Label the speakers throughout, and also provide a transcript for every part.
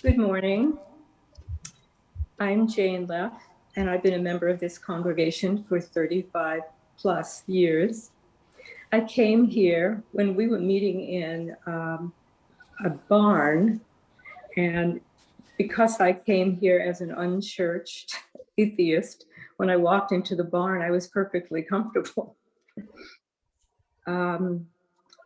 Speaker 1: Good morning. I'm Jane Leff, and I've been a member of this congregation for 35 plus years. I came here when we were meeting in a barn, and because I came here as an unchurched atheist, when I walked into the barn, I was perfectly comfortable.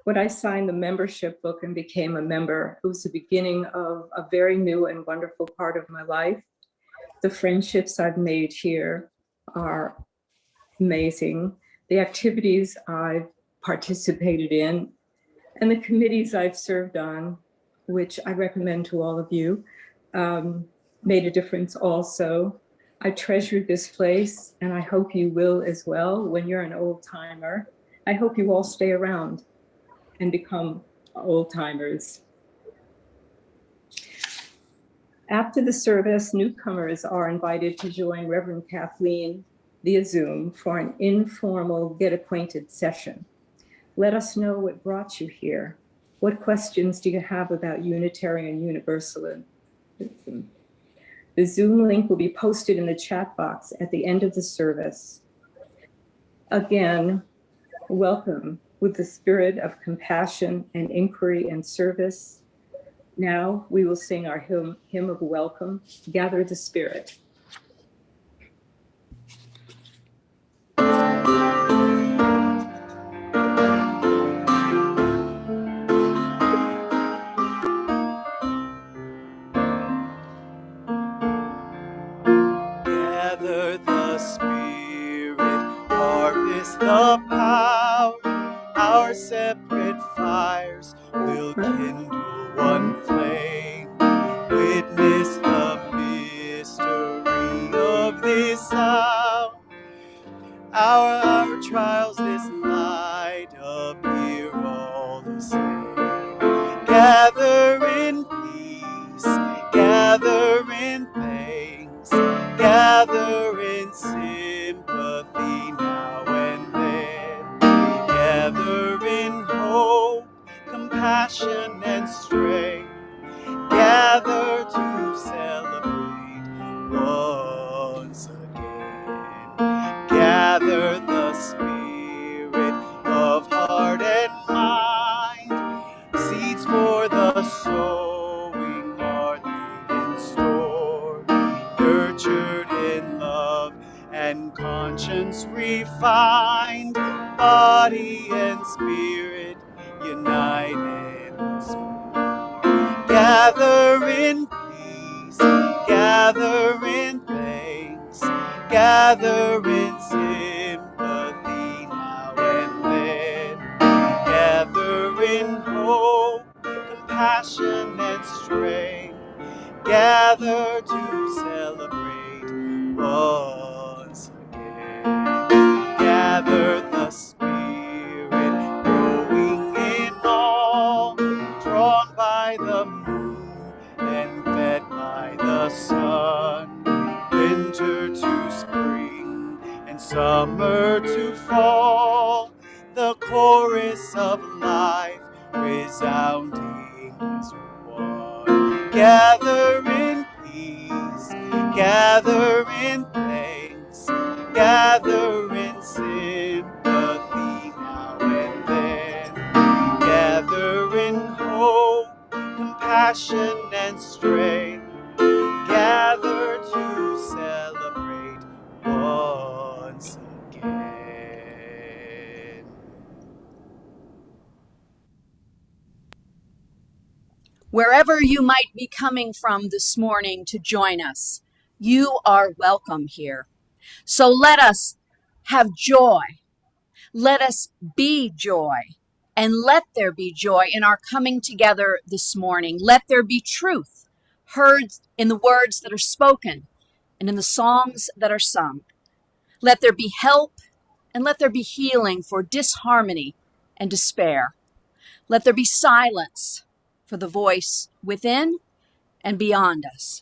Speaker 1: When I signed the membership book and became a member, it was the beginning of a very new and wonderful part of my life. The friendships I've made here are amazing. The activities I've participated in and the committees I've served on, which I recommend to all of you, made a difference also. I treasure this place, and I hope you will as well when you're an old timer. I hope you all stay around and become old timers. After the service, newcomers are invited to join Reverend Kathleen via Zoom for an informal get acquainted session. Let us know what brought you here. What questions do you have about Unitarian Universalism? The Zoom link will be posted in the chat box at the end of the service. Again, welcome with the spirit of compassion and inquiry and service. Now we will sing our hymn of welcome, Gather the Spirit.
Speaker 2: Gather the Spirit, harvest the power, our separate fires will kindle one flame. Witness the mystery of this hour, our trials, this light appear all the same. Gather in peace, gather in thanks, gather in sympathy now and then. Gather in hope, compassion and strength. Gather to celebrate once again. Gather the spirit of heart and mind. Seeds for the sowing are laid in store. Nurtured in love and conscience refined. Body and spirit united once more. Gather in peace, gather in thanks, gather in sympathy now and then. Gather in hope, compassion and strength, gather to celebrate once again. Gather the Spirit, growing in all, drawn by the moon and fed by the sun. Winter to spring and summer to fall, the chorus of life resounding as one. Gather in peace, gather in thanks, gather in sympathy now and then. Gather in hope, compassion and strength. Gather to celebrate once again.
Speaker 3: Wherever you might be coming from this morning to join us, you are welcome here. So let us have joy. Let us be joy. And let there be joy in our coming together this morning. Let there be truth heard in the words that are spoken and in the songs that are sung. Let there be help and let there be healing for disharmony and despair. Let there be silence for the voice within and beyond us.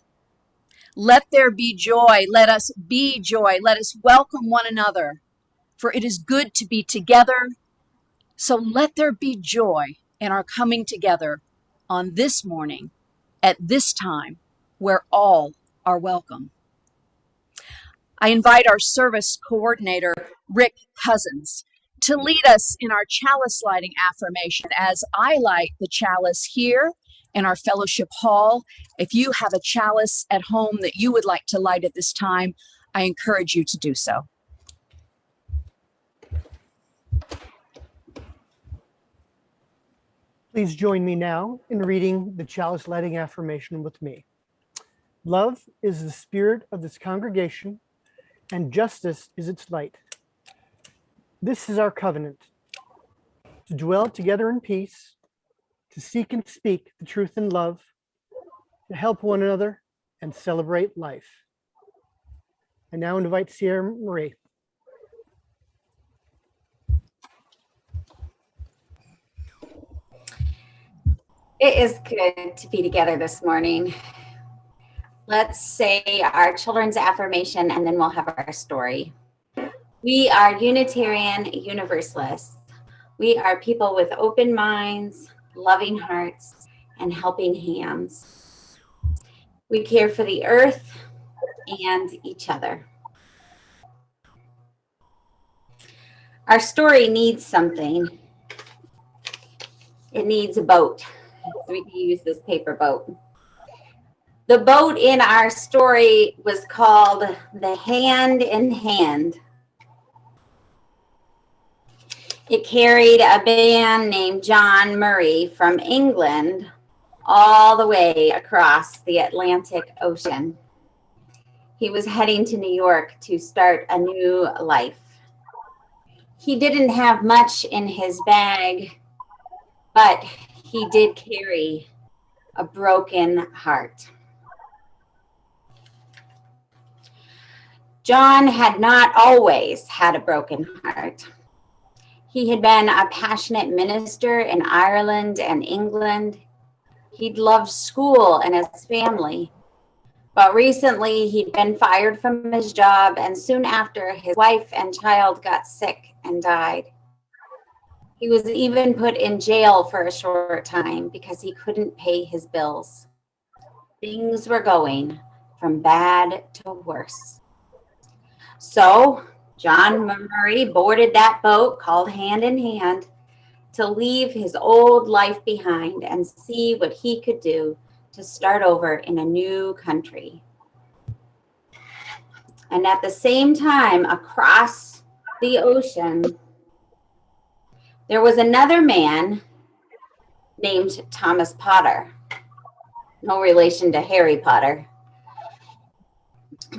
Speaker 3: Let there be joy. Let us be joy. Let us welcome one another, for it is good to be together. So let there be joy in our coming together on this morning, at this time, where all are welcome. I invite our service coordinator, Rick Cousins, to lead us in our chalice lighting affirmation as I light the chalice here in our fellowship hall. If you have a chalice at home that you would like to light at this time, I encourage you to do so.
Speaker 4: Please join me now in reading the chalice lighting affirmation with me. Love is the spirit of this congregation, and justice is its light. This is our covenant, to dwell together in peace, to seek and speak the truth in love, to help one another and celebrate life. I now invite Sierra Marie.
Speaker 5: It is good to be together this morning. Let's say our children's affirmation and then we'll have our story. We are Unitarian Universalists. We are people with open minds, loving hearts, and helping hands. We care for the earth and each other. Our story needs something. It needs a boat. So we can use this paper boat. The boat in our story was called the Hand in Hand. It carried a man named John Murray from England all the way across the Atlantic Ocean. He was heading to New York to start a new life. He didn't have much in his bag, but he did carry a broken heart. John had not always had a broken heart. He had been a passionate minister in Ireland and England. He'd loved school and his family. But recently he'd been fired from his job, and soon after his wife and child got sick and died. He was even put in jail for a short time because he couldn't pay his bills. Things were going from bad to worse. So John Murray boarded that boat called Hand in Hand to leave his old life behind and see what he could do to start over in a new country. And at the same time, across the ocean, there was another man named Thomas Potter. No relation to Harry Potter.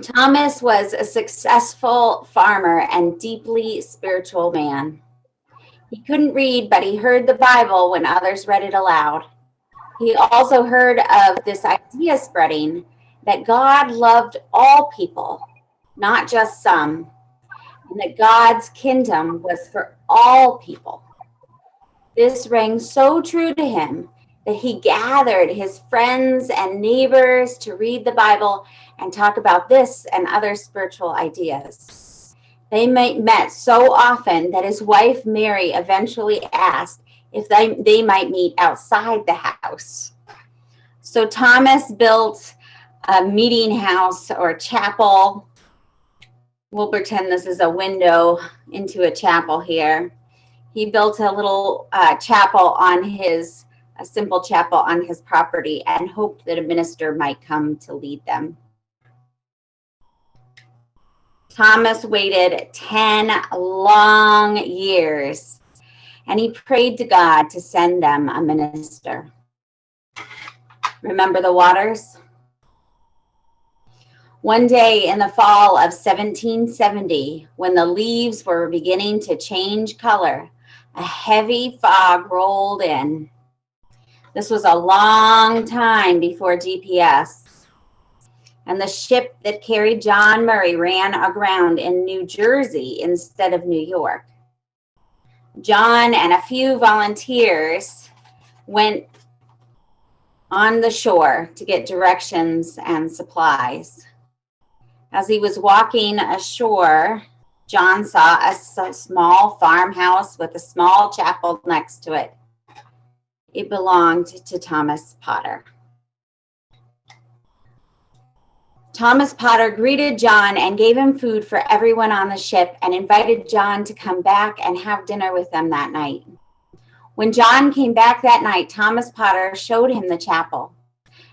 Speaker 5: Thomas was a successful farmer and deeply spiritual man. He couldn't read, but he heard the Bible when others read it aloud. He also heard of this idea spreading that God loved all people, not just some, and that God's kingdom was for all people. This rang so true to him that he gathered his friends and neighbors to read the Bible and talk about this and other spiritual ideas. They met so often that his wife Mary eventually asked if they might meet outside the house. So Thomas built a meeting house or chapel. We'll pretend this is a window into a chapel here. He built a little chapel a simple chapel on his property, and hoped that a minister might come to lead them. Thomas waited 10 long years, and he prayed to God to send them a minister. Remember the waters? One day in the fall of 1770, when the leaves were beginning to change color, a heavy fog rolled in. This was a long time before GPS, and the ship that carried John Murray ran aground in New Jersey instead of New York. John and a few volunteers went on the shore to get directions and supplies. As he was walking ashore, John saw a small farmhouse with a small chapel next to it. It belonged to Thomas Potter. Thomas Potter greeted John and gave him food for everyone on the ship and invited John to come back and have dinner with them that night. When John came back that night, Thomas Potter showed him the chapel.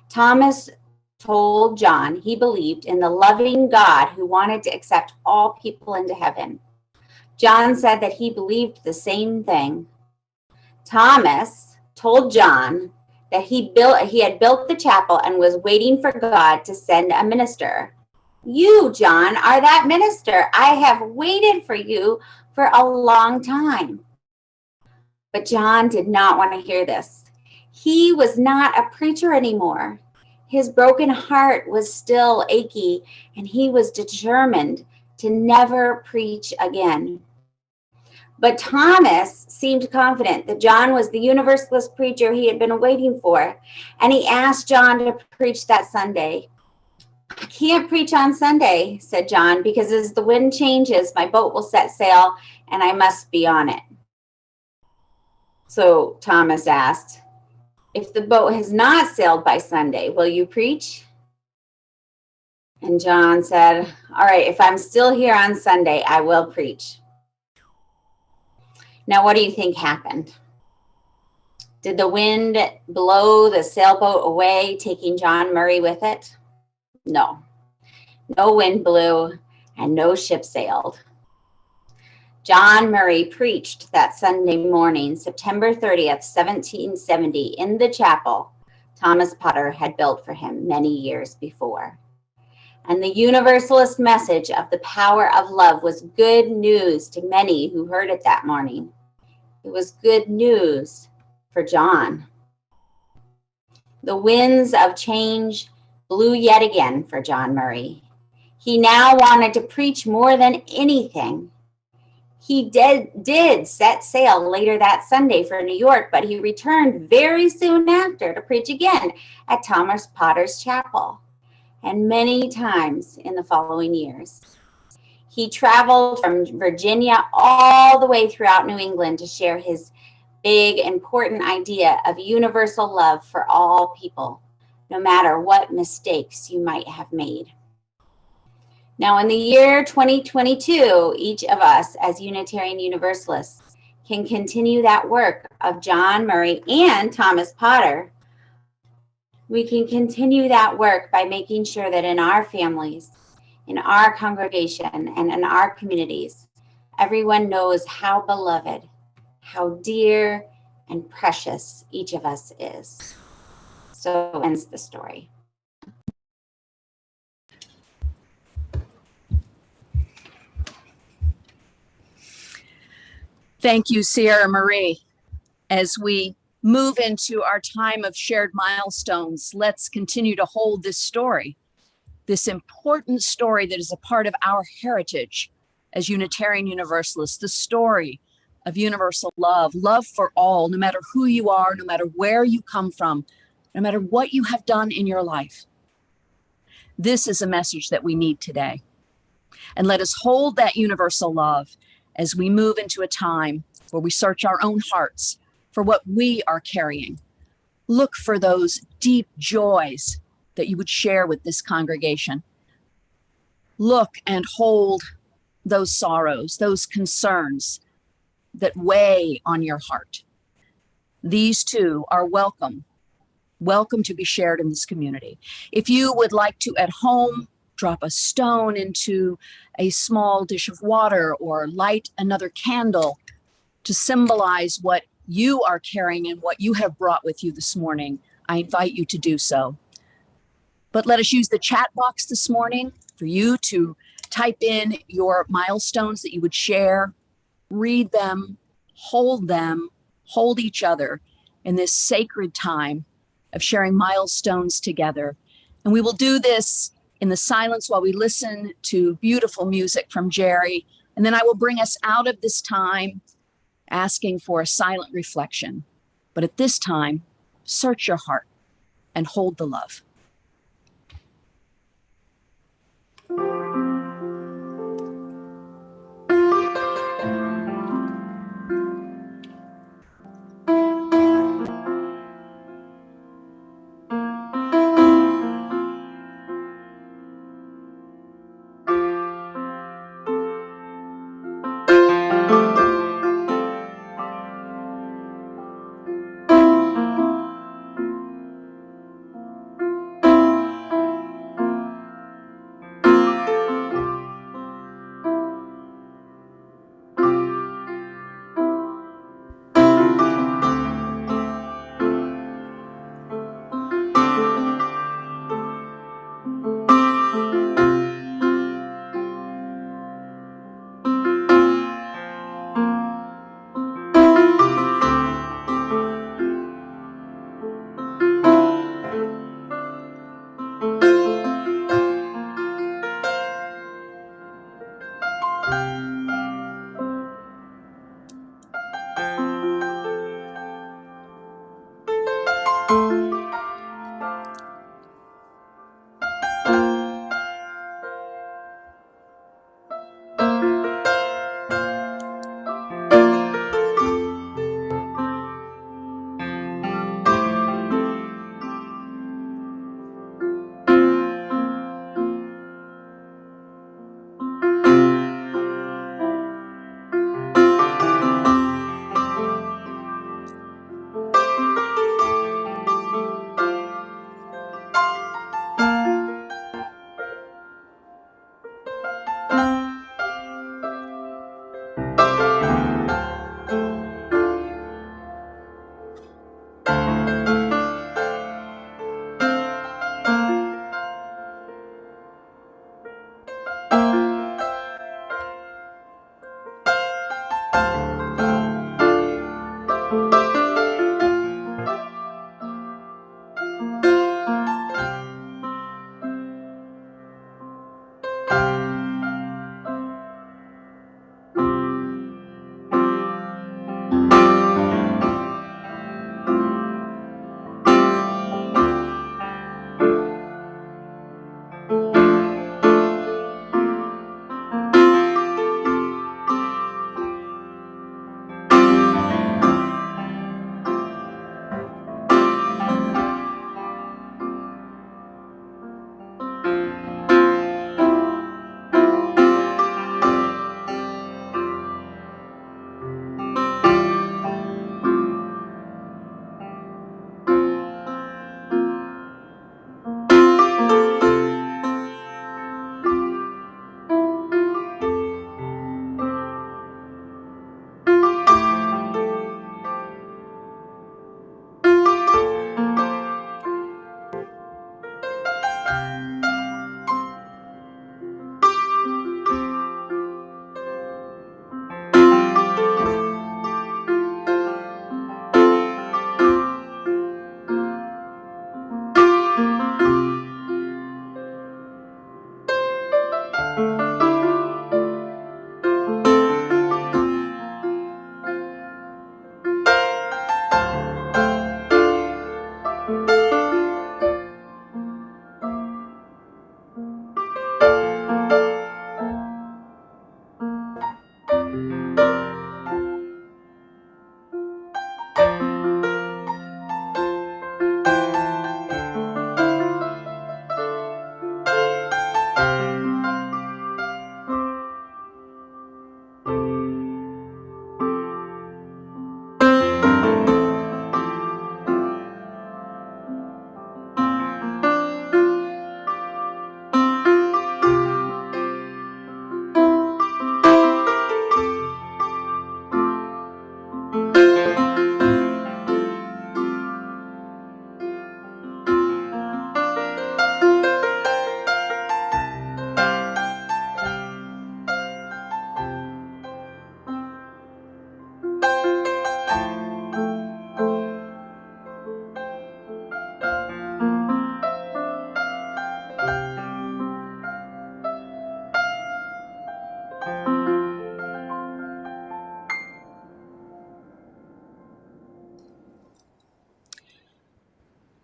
Speaker 5: Thomas told John he believed in the loving God who wanted to accept all people into heaven. John said that he believed the same thing. Thomas told John that he had built the chapel and was waiting for God to send a minister. You, John, are that minister. I have waited for you for a long time. But John did not want to hear this. He was not a preacher anymore. His broken heart was still achy, and he was determined to never preach again. But Thomas seemed confident that John was the Universalist preacher he had been waiting for, and he asked John to preach that Sunday. I can't preach on Sunday, said John, because as the wind changes, my boat will set sail, and I must be on it. So Thomas asked, if the boat has not sailed by Sunday, will you preach? And John said, all right, if I'm still here on Sunday, I will preach. Now, what do you think happened? Did the wind blow the sailboat away, taking John Murray with it? No. No wind blew and no ship sailed. John Murray preached that Sunday morning, September 30th, 1770, in the chapel Thomas Potter had built for him many years before. And the Universalist message of the power of love was good news to many who heard it that morning. It was good news for John. The winds of change blew yet again for John Murray. He now wanted to preach more than anything. He did set sail later that Sunday for New York, but he returned very soon after to preach again at Thomas Potter's chapel, and many times in the following years. He traveled from Virginia all the way throughout New England to share his big, important idea of universal love for all people, no matter what mistakes you might have made. Now, in the year 2022, each of us as Unitarian Universalists can continue that work of John Murray and Thomas Potter. We can continue that work by making sure that in our families, in our congregation, and in our communities, everyone knows how beloved, how dear and precious each of us is. So ends the story.
Speaker 3: Thank you, Sierra Marie. As we move into our time of shared milestones, let's continue to hold this story, this important story that is a part of our heritage as Unitarian Universalists, the story of universal love, love for all, no matter who you are, no matter where you come from, no matter what you have done in your life. This is a message that we need today. And let us hold that universal love as we move into a time where we search our own hearts for what we are carrying. Look for those deep joys that you would share with this congregation. Look and hold those sorrows, those concerns that weigh on your heart. These too are welcome to be shared in this community. If you would like to at home drop a stone into a small dish of water or light another candle to symbolize what you are carrying and what you have brought with you this morning, I invite you to do so. But let us use the chat box this morning for you to type in your milestones that you would share, read them, hold each other in this sacred time of sharing milestones together. And we will do this in the silence while we listen to beautiful music from Jerry. And then I will bring us out of this time asking for a silent reflection. But at this time, search your heart and hold the love.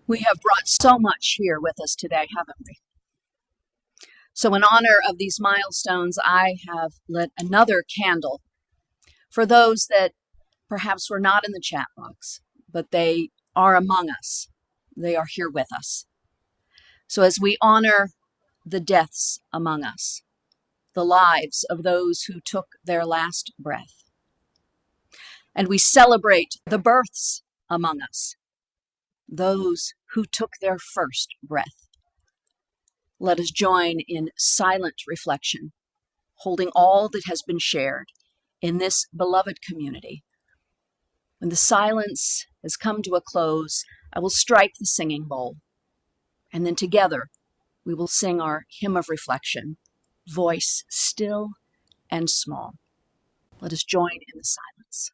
Speaker 3: We have brought so much here with us today, haven't we? So in honor of these milestones, I have lit another candle for those that perhaps were not in the chat box, but they are among us. They are here with us. So as we honor the deaths among us, the lives of those who took their last breath, and we celebrate the births among us, those who took their first breath, let us join in silent reflection, holding all that has been shared in this beloved community. When the silence has come to a close, I will strike the singing bowl, and then together we will sing our hymn of reflection, voice still and small. Let us join in the silence.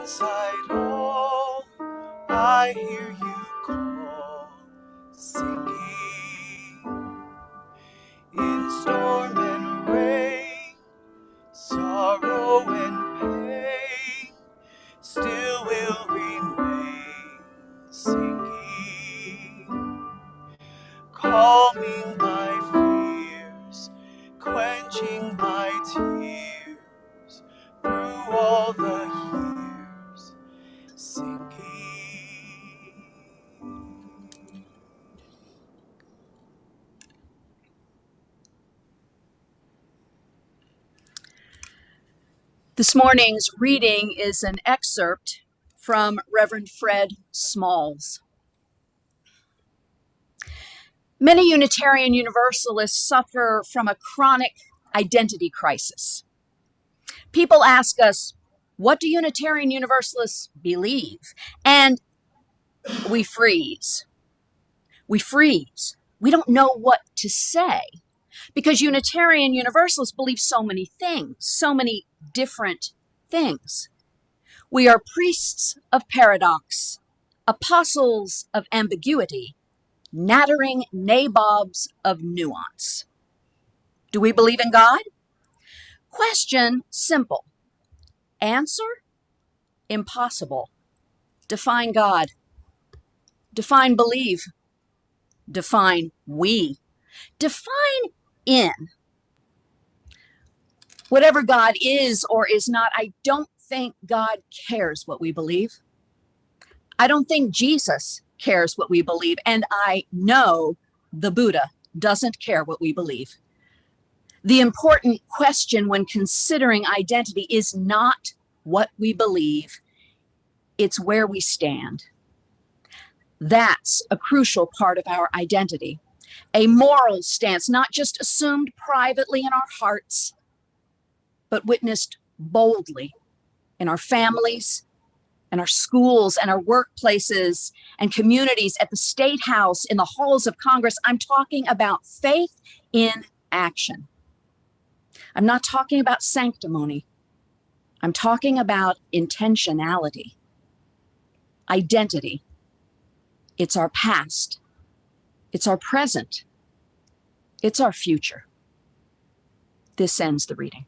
Speaker 2: inside all, I hear you call, singing. In storm and rain, sorrow and pain, still will remain, singing. Calming my fears, quenching my tears, through all the years, singing.
Speaker 3: This morning's reading is an excerpt from Reverend Fred Smalls. Many Unitarian Universalists suffer from a chronic identity crisis. People ask us, what do Unitarian Universalists believe? And we freeze. We freeze. We don't know what to say because Unitarian Universalists believe so many things, so many different things. We are priests of paradox, apostles of ambiguity, nattering nabobs of nuance. Do we believe in God? Question simple. Answer impossible. Define God. Define believe. Define we. Define in. Whatever God is or is not, I don't think God cares what we believe. I don't think Jesus cares what we believe. And I know the Buddha doesn't care what we believe. The important question when considering identity is not what we believe, it's where we stand. That's a crucial part of our identity. A moral stance, not just assumed privately in our hearts, but witnessed boldly in our families, and our schools, and our workplaces, and communities, at the State House, in the halls of Congress. I'm talking about faith in action. I'm not talking about sanctimony. I'm talking about intentionality. Identity. It's our past. It's our present. It's our future. This ends the reading.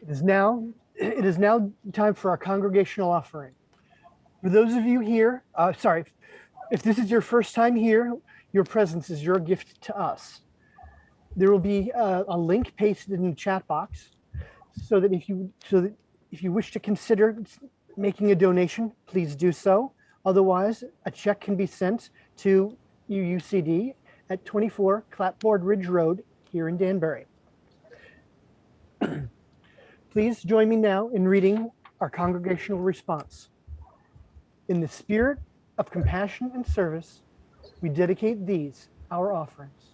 Speaker 4: It is now time for our congregational offering. For those of you here, if this is your first time here, your presence is your gift to us. There will be a link pasted in the chat box so that if you wish to consider making a donation, please do so. Otherwise, a check can be sent to UUCD at 24 Clapboard Ridge Road here in Danbury. Please join me now in reading our congregational response. In the spirit of compassion and service, we dedicate these, our offerings.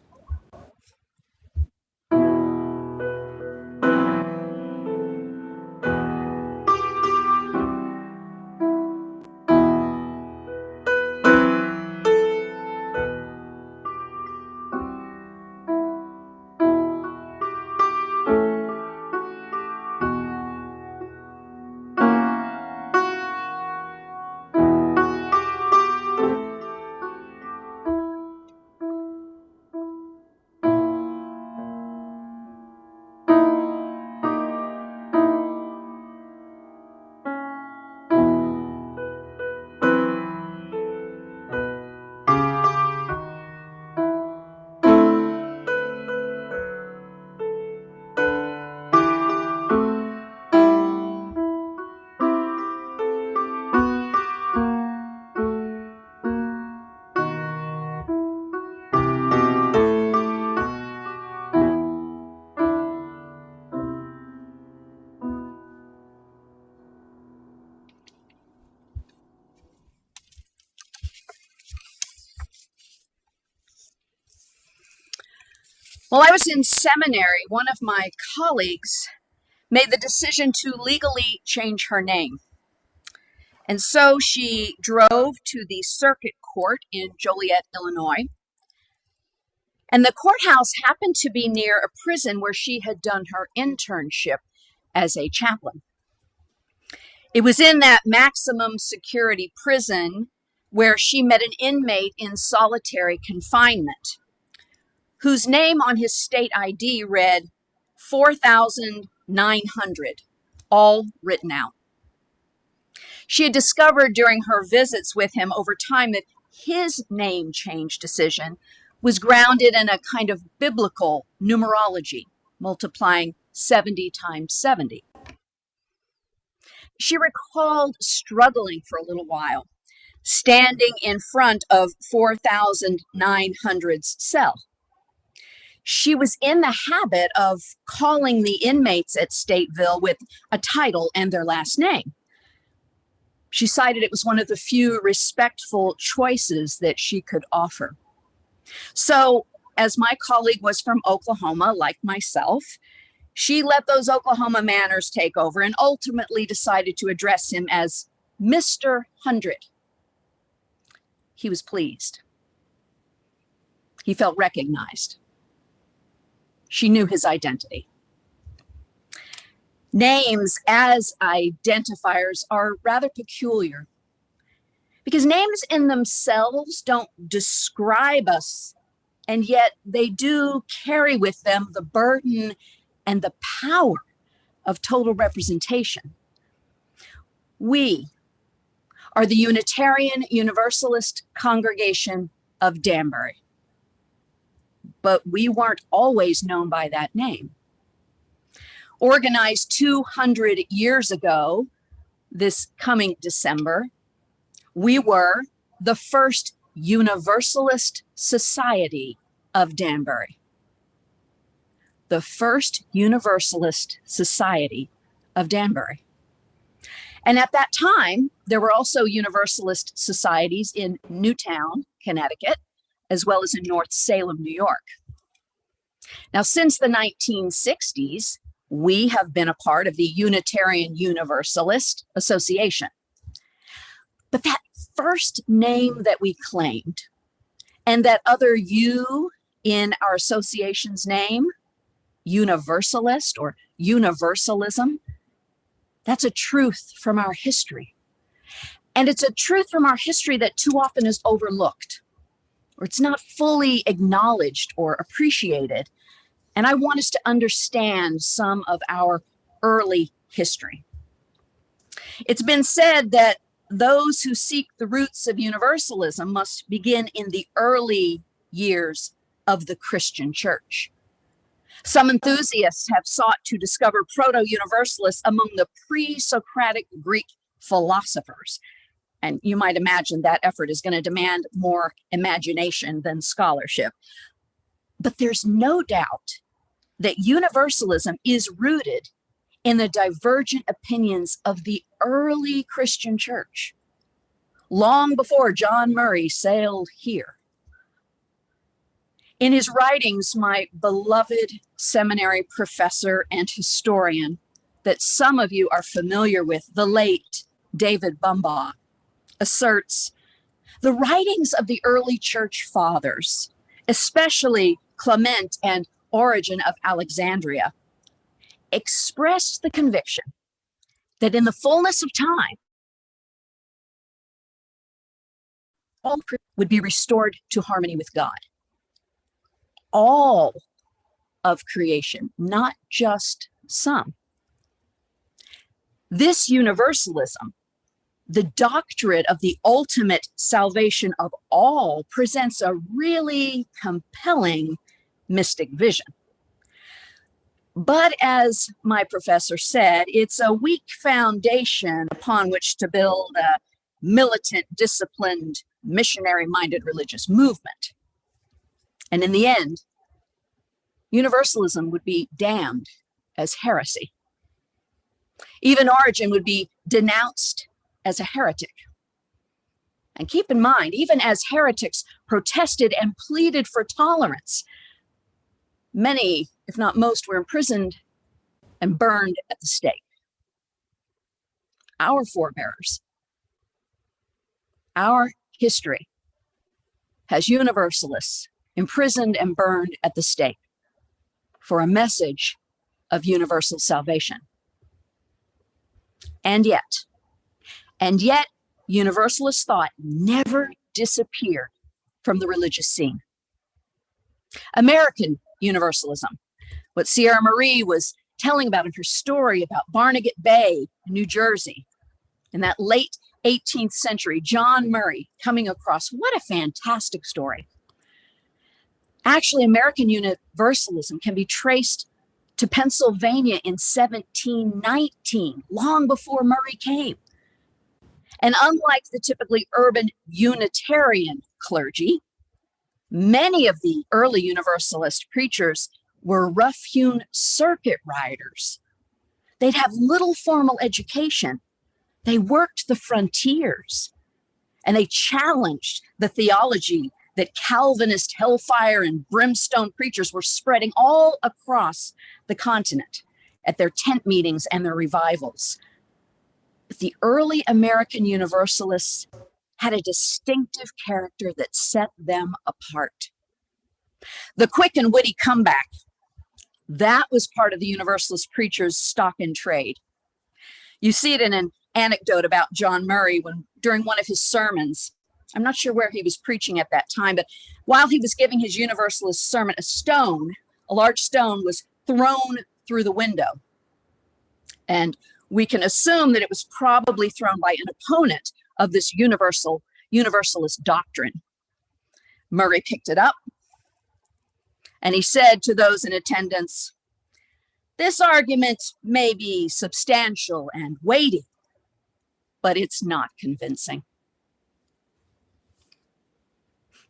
Speaker 3: While I was in seminary, one of my colleagues made the decision to legally change her name. And so she drove to the circuit court in Joliet, Illinois, And the courthouse happened to be near a prison where she had done her internship as a chaplain. It was in that maximum security prison where she met an inmate in solitary confinement, whose name on his state ID read 4,900, all written out. She had discovered during her visits with him over time that his name change decision was grounded in a kind of biblical numerology, multiplying 70 times 70. She recalled struggling for a little while, standing in front of 4,900's cell. She was in the habit of calling the inmates at Stateville with a title and their last name. She cited it was one of the few respectful choices that she could offer. So, as my colleague was from Oklahoma, like myself, she let those Oklahoma manners take over and ultimately decided to address him as Mr. 100. He was pleased. He felt recognized. She knew his identity. Names as identifiers are rather peculiar because names in themselves don't describe us, and yet they do carry with them the burden and the power of total representation. We are the Unitarian Universalist Congregation of Danbury, but we weren't always known by that name. Organized 200 years ago, this coming December, we were the first Universalist Society of Danbury. The first Universalist Society of Danbury. And at that time, there were also Universalist societies in Newtown, Connecticut, as well as in North Salem, New York. Now, since the 1960s, we have been a part of the Unitarian Universalist Association. But that first name that we claimed, and that other U in our association's name, Universalist or Universalism, that's a truth from our history. And it's a truth from our history that too often is overlooked, or it's not fully acknowledged or appreciated. And I want us to understand some of our early history. It's been said that those who seek the roots of universalism must begin in the early years of the Christian church. Some enthusiasts have sought to discover proto-universalists among the pre-Socratic Greek philosophers. And you might imagine that effort is going to demand more imagination than scholarship. But there's no doubt that universalism is rooted in the divergent opinions of the early Christian church, long before John Murray sailed here. In his writings, my beloved seminary professor and historian that some of you are familiar with, the late David Bumbaugh, asserts the writings of the early church fathers, especially Clement and Origen of Alexandria, expressed the conviction that in the fullness of time, all would be restored to harmony with God. All of creation, not just some. This universalism, the doctrine of the ultimate salvation of all, presents a really compelling mystic vision. But as my professor said, it's a weak foundation upon which to build a militant, disciplined, missionary-minded religious movement. And in the end, universalism would be damned as heresy. Even Origen would be denounced as a heretic. And keep in mind, even as heretics protested and pleaded for tolerance, many, if not most, were imprisoned and burned at the stake. Our forebears, our history has universalists imprisoned and burned at the stake for a message of universal salvation. And yet, Universalist thought never disappeared from the religious scene. American Universalism, what Sierra Marie was telling about in her story about Barnegat Bay, New Jersey, in that late 18th century, John Murray coming across, what a fantastic story. Actually, American Universalism can be traced to Pennsylvania in 1719, long before Murray came. And unlike the typically urban Unitarian clergy, many of the early Universalist preachers were rough-hewn circuit riders. They'd have little formal education. They worked the frontiers, and they challenged the theology that Calvinist hellfire and brimstone preachers were spreading all across the continent at their tent meetings and their revivals. But the early American Universalists had a distinctive character that set them apart. The quick and witty comeback, that was part of the Universalist preacher's stock in trade. You see it in an anecdote about John Murray when, during one of his sermons, I'm not sure where he was preaching at that time, but while he was giving his Universalist sermon, a large stone was thrown through the window. And we can assume that it was probably thrown by an opponent of this Universalist doctrine. Murray picked it up, and he said to those in attendance, "This argument may be substantial and weighty, but it's not convincing."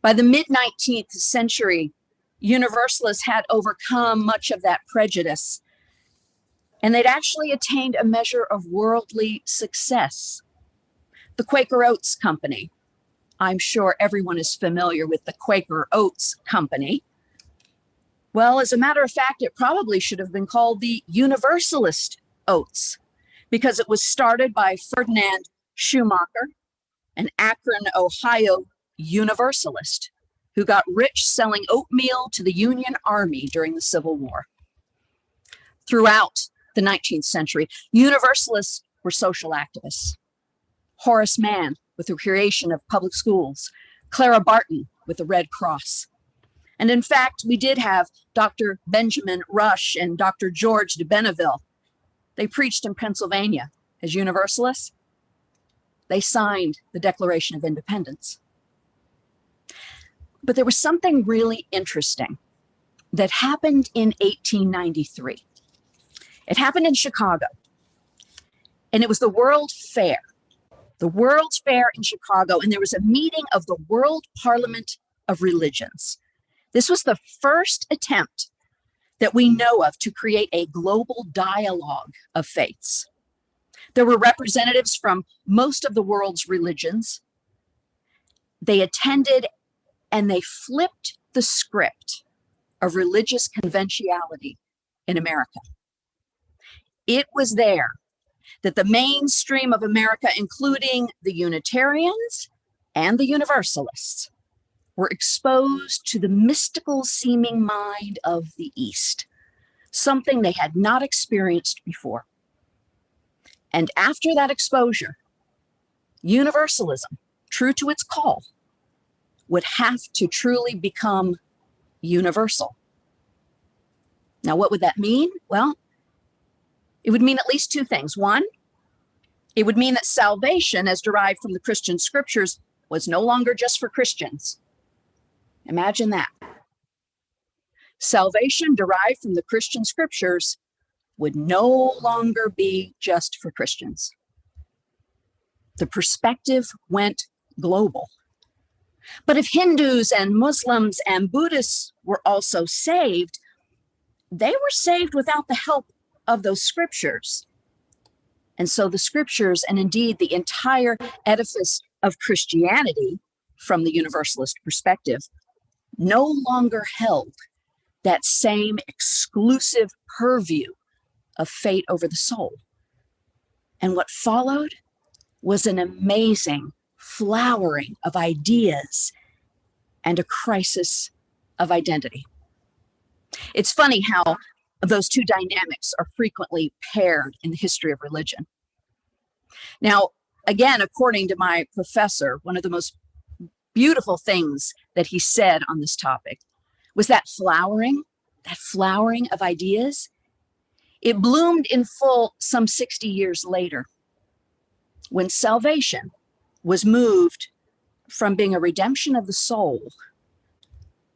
Speaker 3: By the mid-19th century, Universalists had overcome much of that prejudice, and they'd actually attained a measure of worldly success. The Quaker Oats Company, I'm sure everyone is familiar with the Quaker Oats Company. Well, as a matter of fact, it probably should have been called the Universalist Oats, because it was started by Ferdinand Schumacher, an Akron, Ohio Universalist who got rich selling oatmeal to the Union Army during the Civil War. Throughout the 19th century, Universalists were social activists. Horace Mann with the creation of public schools, Clara Barton with the Red Cross. And in fact, we did have Dr. Benjamin Rush and Dr. George de Benneville. They preached in Pennsylvania as Universalists. They signed the Declaration of Independence. But there was something really interesting that happened in 1893. It happened in Chicago, and it was the World Fair. The World's Fair in Chicago, and there was a meeting of the World Parliament of Religions. This was the first attempt that we know of to create a global dialogue of faiths. There were representatives from most of the world's religions. They attended and they flipped the script of religious conventionality in America. It was there that the mainstream of America, including the Unitarians and the Universalists, were exposed to the mystical seeming mind of the East, something they had not experienced before. And after that exposure, Universalism, true to its call, would have to truly become universal. Now, what would that mean? Well, it would mean at least two things. One, it would mean that salvation, as derived from the Christian scriptures, was no longer just for Christians. Imagine that. Salvation derived from the Christian scriptures would no longer be just for Christians. The perspective went global. But if Hindus and Muslims and Buddhists were also saved, they were saved without the help of those scriptures. And so the scriptures, and indeed the entire edifice of Christianity from the Universalist perspective, no longer held that same exclusive purview of fate over the soul. And what followed was an amazing flowering of ideas and a crisis of identity. It's funny how those two dynamics are frequently paired in the history of religion. Now, again, according to my professor, one of the most beautiful things that he said on this topic was that flowering of ideas, it bloomed in full some 60 years later, when salvation was moved from being a redemption of the soul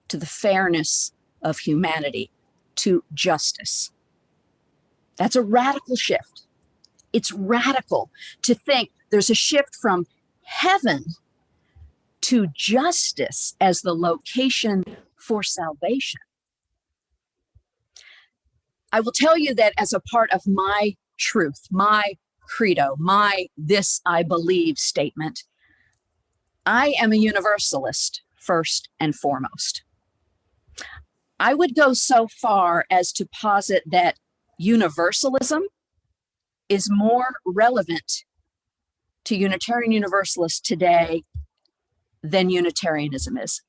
Speaker 3: to the fairness of humanity, to justice. That's a radical shift. It's radical to think there's a shift from heaven to justice as the location for salvation. I will tell you that as a part of my truth, my credo, my "this I believe" statement, I am a universalist first and foremost. I would go so far as to posit that universalism is more relevant to Unitarian Universalists today than Unitarianism is.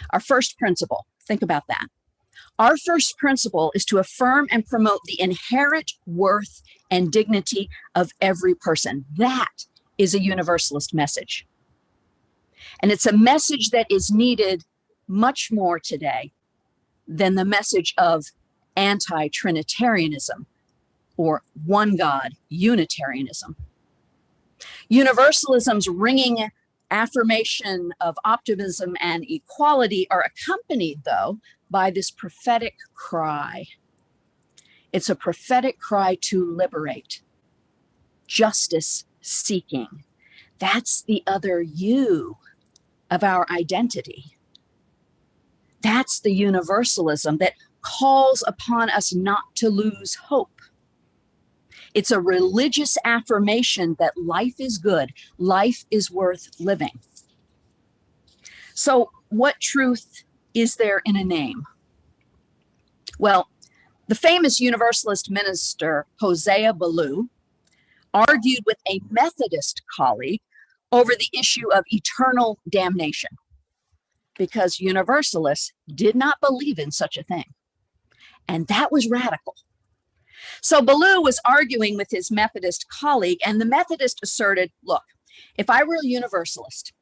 Speaker 3: Our first principle, think about that. Our first principle is to affirm and promote the inherent worth and dignity of every person. That is a Universalist message. And it's a message that is needed much more today than the message of anti-Trinitarianism or one God Unitarianism. Universalism's ringing affirmation of optimism and equality are accompanied, though, by this prophetic cry. It's a prophetic cry to liberate, justice seeking. That's the other you of our identity. That's the universalism that calls upon us not to lose hope. It's a religious affirmation that life is good, life is worth living. So, what truth is there in a name? Well, the famous Universalist minister Hosea Ballou argued with a Methodist colleague over the issue of eternal damnation, because Universalists did not believe in such a thing. And that was radical. So Ballou was arguing with his Methodist colleague, and the Methodist asserted, look, if I were a Universalist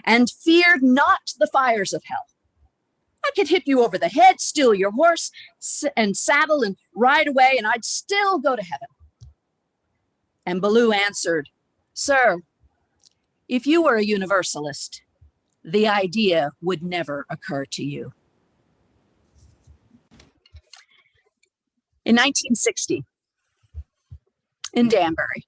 Speaker 3: and feared not the fires of hell, I could hit you over the head, steal your horse and saddle and ride away, and I'd still go to heaven. And Ballou answered, sir, if you were a Universalist, the idea would never occur to you. In 1960, in Danbury,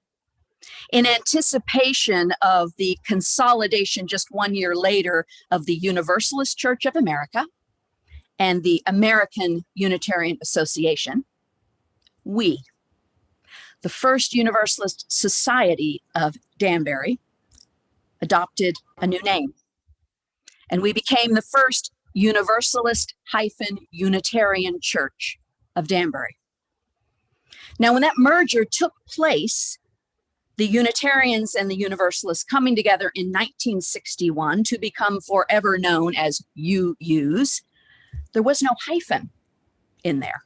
Speaker 3: in anticipation of the consolidation just 1 year later of the Universalist Church of America and the American Unitarian Association, we, the First Universalist Society of Danbury, adopted a new name. And we became the first Universalist-Unitarian Church of Danbury. Now, when that merger took place, the Unitarians and the Universalists coming together in 1961 to become forever known as UUs, there was no hyphen in there.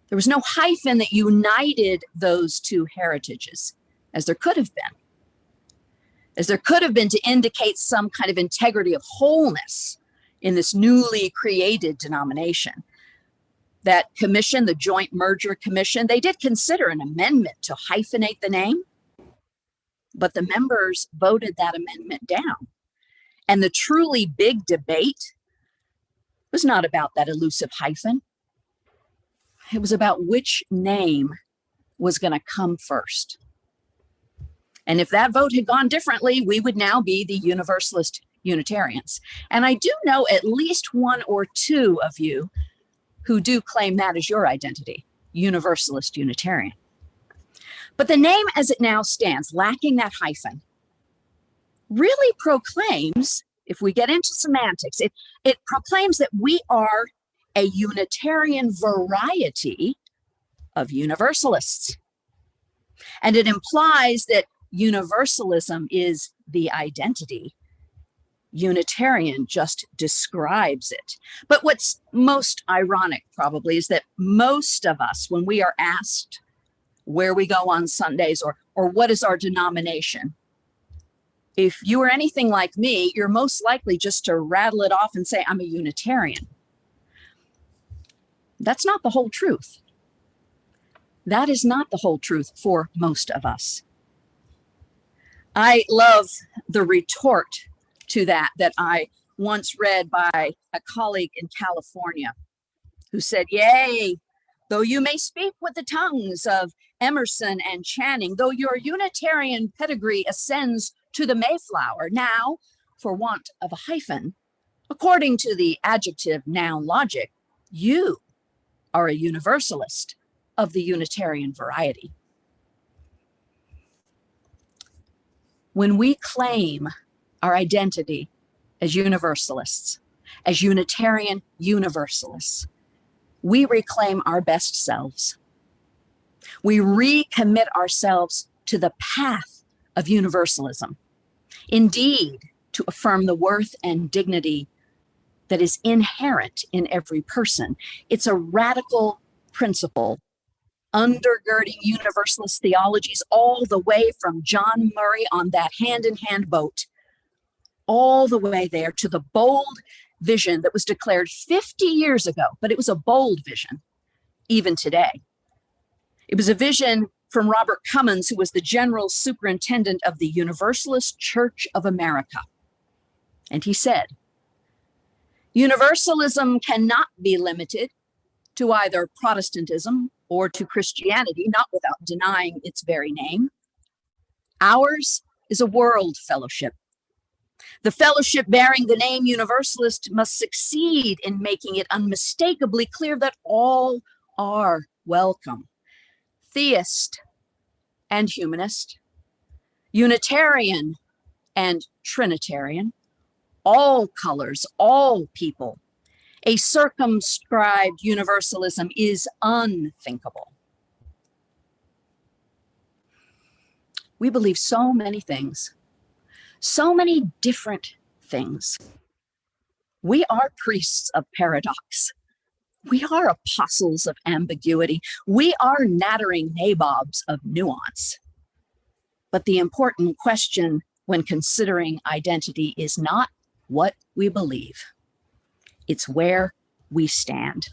Speaker 3: There was no hyphen that united those two heritages, as there could have been. As there could have been to indicate some kind of integrity of wholeness in this newly created denomination. That commission, the Joint Merger Commission, they did consider an amendment to hyphenate the name, but the members voted that amendment down. And the truly big debate was not about that elusive hyphen. It was about which name was going to come first. And if that vote had gone differently, we would now be the Universalist Unitarians. And I do know at least one or two of you who do claim that as your identity, Universalist Unitarian. But the name as it now stands, lacking that hyphen, really proclaims, if we get into semantics, it proclaims that we are a Unitarian variety of Universalists. And it implies that Universalism is the identity Unitarian just describes it. But what's most ironic probably is that most of us, when we are asked where we go on Sundays or what is our denomination, if you are anything like me, you're most likely just to rattle it off and say, I'm a Unitarian. That's not the whole truth. That is not the whole truth for most of us. I love the retort to that I once read by a colleague in California who said, yea, though you may speak with the tongues of Emerson and Channing, though your Unitarian pedigree ascends to the Mayflower, now, for want of a hyphen, according to the adjective noun logic, you are a Universalist of the Unitarian variety. When we claim our identity as Universalists, as Unitarian Universalists, we reclaim our best selves. We recommit ourselves to the path of universalism, indeed, to affirm the worth and dignity that is inherent in every person. It's a radical principle undergirding Universalist theologies all the way from John Murray on that hand-in-hand boat, all the way there to the bold vision that was declared 50 years ago, but it was a bold vision, even today. It was a vision from Robert Cummins, who was the general superintendent of the Universalist Church of America. And he said, Universalism cannot be limited to either Protestantism or to Christianity, not without denying its very name. Ours is a world fellowship. The fellowship bearing the name Universalist must succeed in making it unmistakably clear that all are welcome. Theist and humanist, Unitarian and Trinitarian, all colors, all people. A circumscribed universalism is unthinkable. We believe so many things, so many different things. We are priests of paradox. We are apostles of ambiguity. We are nattering nabobs of nuance. But the important question when considering identity is not what we believe. It's where we stand.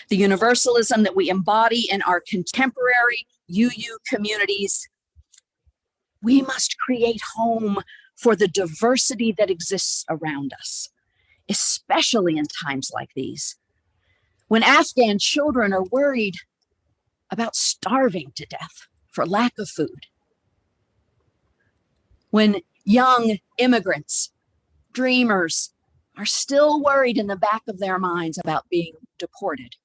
Speaker 3: The universalism that we embody in our contemporary UU communities, we must create home for the diversity that exists around us, especially in times like these, when Afghan children are worried about starving to death for lack of food, when young immigrants, dreamers, are still worried in the back of their minds about being deported,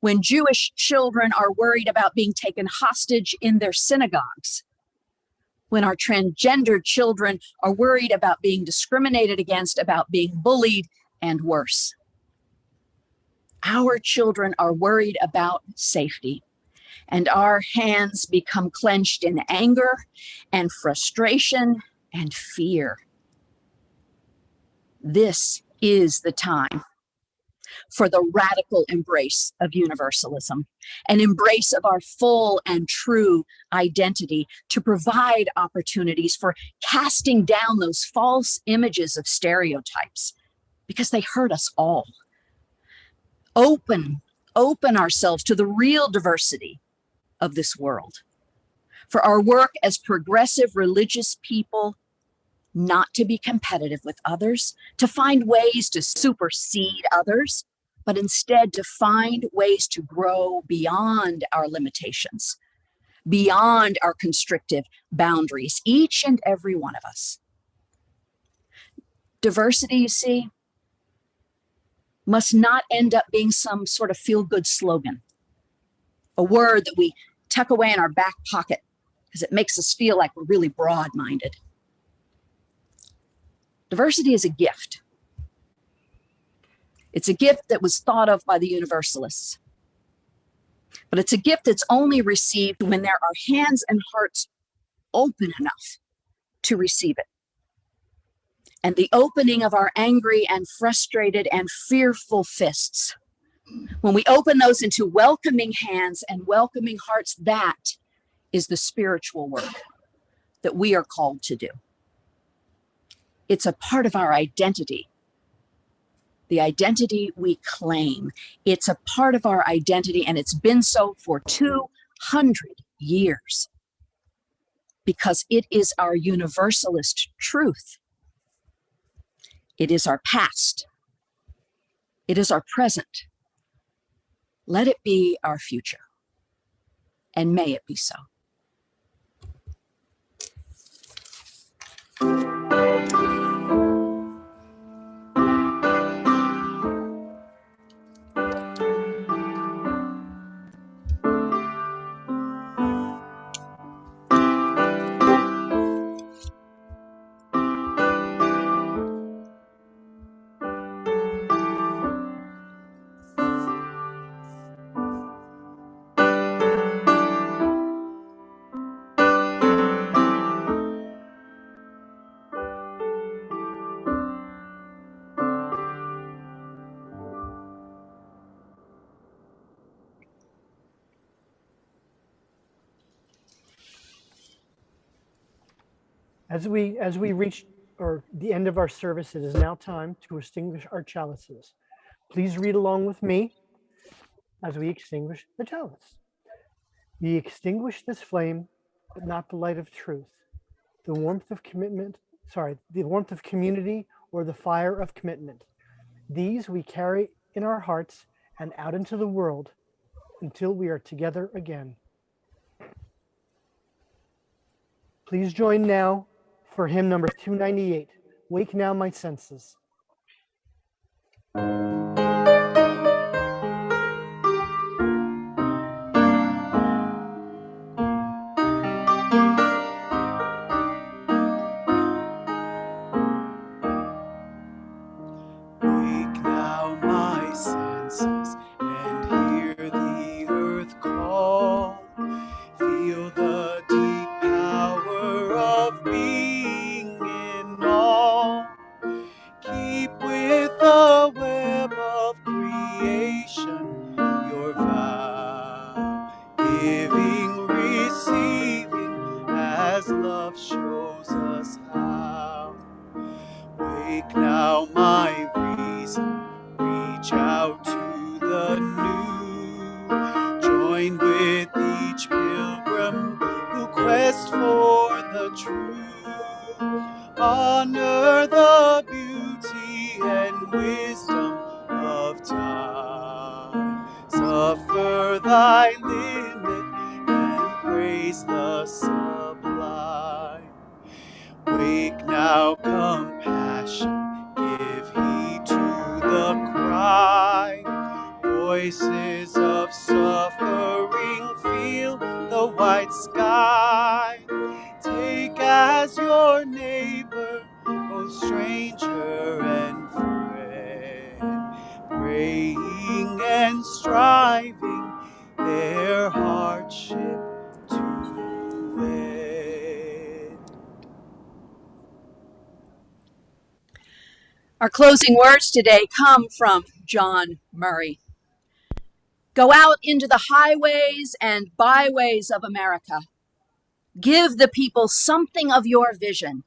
Speaker 3: when Jewish children are worried about being taken hostage in their synagogues, when our transgendered children are worried about being discriminated against, about being bullied, and worse. Our children are worried about safety, and our hands become clenched in anger and frustration and fear. This is the time for the radical embrace of universalism, an embrace of our full and true identity to provide opportunities for casting down those false images of stereotypes, because they hurt us all. Open ourselves to the real diversity of this world. For our work as progressive religious people, not to be competitive with others, to find ways to supersede others, but instead to find ways to grow beyond our limitations, beyond our constrictive boundaries, each and every one of us. Diversity, you see, must not end up being some sort of feel-good slogan, a word that we tuck away in our back pocket because it makes us feel like we're really broad-minded. Diversity is a gift. It's a gift that was thought of by the Universalists. But it's a gift that's only received when there are hands and hearts open enough to receive it. and the opening of our angry and frustrated and fearful fists. When we open those into welcoming hands and welcoming hearts, that is the spiritual work that we are called to do. It's a part of our identity, the identity we claim. It's a part of our identity, and it's been so for 200 years because it is our universalist truth. It is our past. It is our present. Let it be our future, and may it be so.
Speaker 4: As we reach the end of our service, it is now time to extinguish our chalices. Please read along with me as we extinguish the chalice. We extinguish this flame, but not the light of truth, the warmth of commitment, the warmth of community, or the fire of commitment. These we carry in our hearts and out into the world until we are together again. Please join now for hymn number 298, Wake Now My Senses.
Speaker 2: Wake now my senses and hear the earth call. Feel the deep power of being in all. Keep with the web of creation your vow, giving, receiving as love shows us how. Wake now my reason, reach out to the new. Join with each pilgrim who quest for the truth. Honor the beauty and wisdom of time. Suffer thy limit and praise the sublime. Wake now, compassion, give heed to the cry. Voices of suffering, feel the white sky. Take as your neighbor, both stranger and friend, praying and striving their hardship to end.
Speaker 3: Our closing words today come from John Murray. Go out into the highways and byways of America. Give the people something of your vision.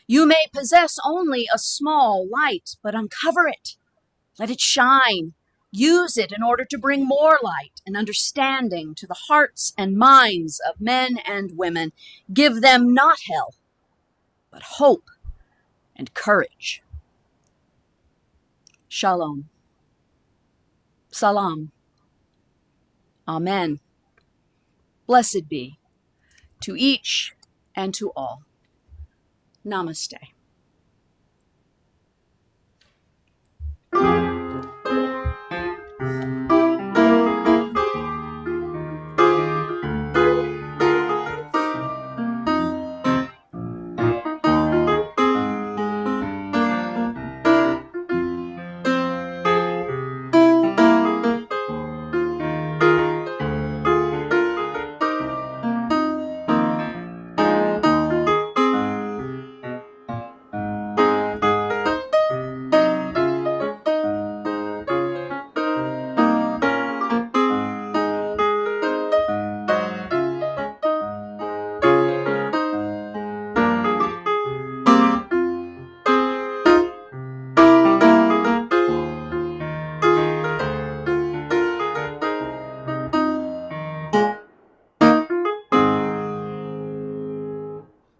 Speaker 3: You may possess only a small light, but uncover it. Let it shine. Use it in order to bring more light and understanding to the hearts and minds of men and women. Give them not hell, but hope and courage. Shalom. Salam. Amen. Blessed be to each and to all. Namaste.